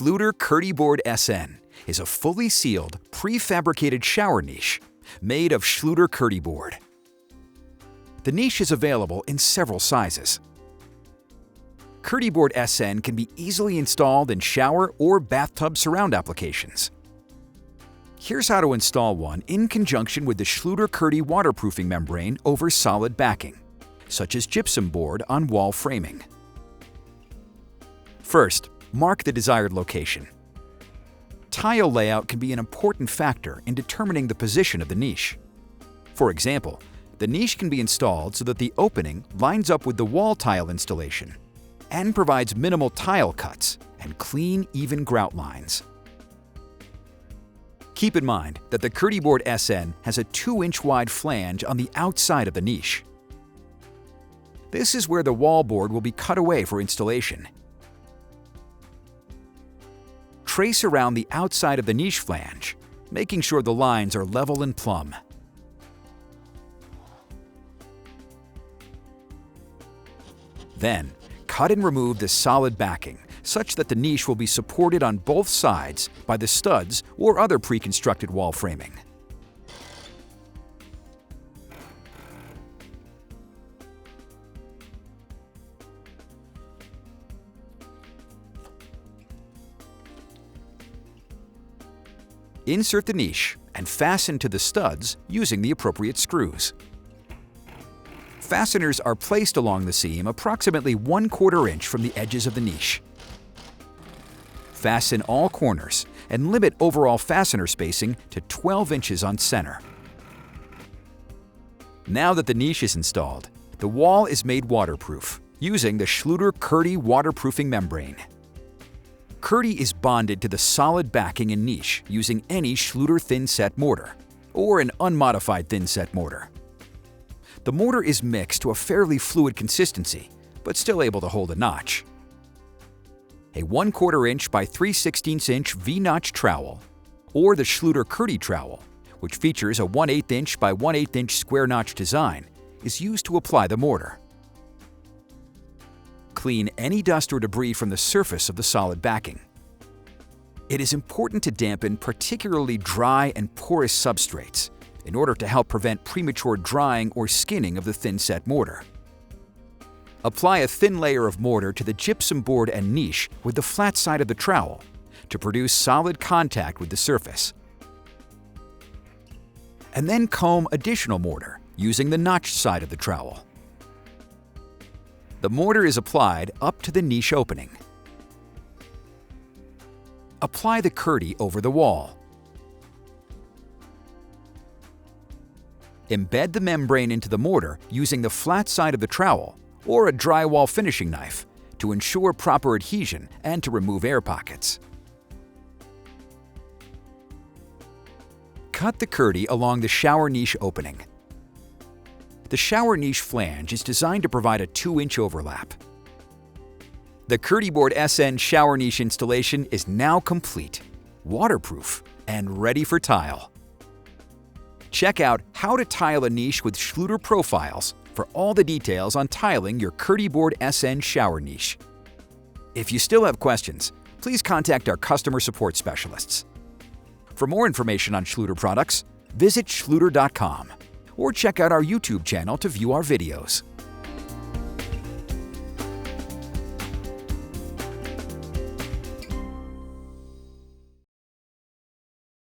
Schluter Curdyboard SN is a fully sealed, prefabricated shower niche made of Schluter Curdyboard. The niche is available in several sizes. Curdyboard SN can be easily installed in shower or bathtub surround applications. Here's how to install one in conjunction with the Schluter Curdy waterproofing membrane over solid backing, such as gypsum board on wall framing. First, mark the desired location. Tile layout can be an important factor in determining the position of the niche. For example, the niche can be installed so that the opening lines up with the wall tile installation and provides minimal tile cuts and clean, even grout lines. Keep in mind that the Curdyboard SN has a 2-inch wide flange on the outside of the niche. This is where the wall board will be cut away for installation. Trace around the outside of the niche flange, making sure the lines are level and plumb. Then, cut and remove the solid backing such that the niche will be supported on both sides by the studs or other pre-constructed wall framing. Insert the niche and fasten to the studs using the appropriate screws. Fasteners are placed along the seam approximately 1/4 inch from the edges of the niche. Fasten all corners and limit overall fastener spacing to 12 inches on center. Now that the niche is installed, the wall is made waterproof using the Schluter Curdy waterproofing membrane. Curdy is bonded to the solid backing and niche using any Schluter thin-set mortar or an unmodified thin-set mortar. The mortar is mixed to a fairly fluid consistency, but still able to hold a notch. A 1/4 inch by 3/16 inch V-notch trowel, or the Schluter Curdy trowel, which features a 1/8 inch by 1/8 inch square notch design, is used to apply the mortar. Clean any dust or debris from the surface of the solid backing. It is important to dampen particularly dry and porous substrates in order to help prevent premature drying or skinning of the thin-set mortar. Apply a thin layer of mortar to the gypsum board and niche with the flat side of the trowel to produce solid contact with the surface. And then comb additional mortar using the notched side of the trowel. The mortar is applied up to the niche opening. Apply the Curdy over the wall. Embed the membrane into the mortar using the flat side of the trowel or a drywall finishing knife to ensure proper adhesion and to remove air pockets. Cut the Curdy along the shower niche opening. The shower niche flange is designed to provide a 2-inch overlap. The Curdyboard SN shower niche installation is now complete, waterproof, and ready for tile. Check out How to Tile a Niche with Schluter Profiles for all the details on tiling your Curdyboard SN shower niche. If you still have questions, please contact our customer support specialists. For more information on Schluter products, visit schluter.com or check out our YouTube channel to view our videos.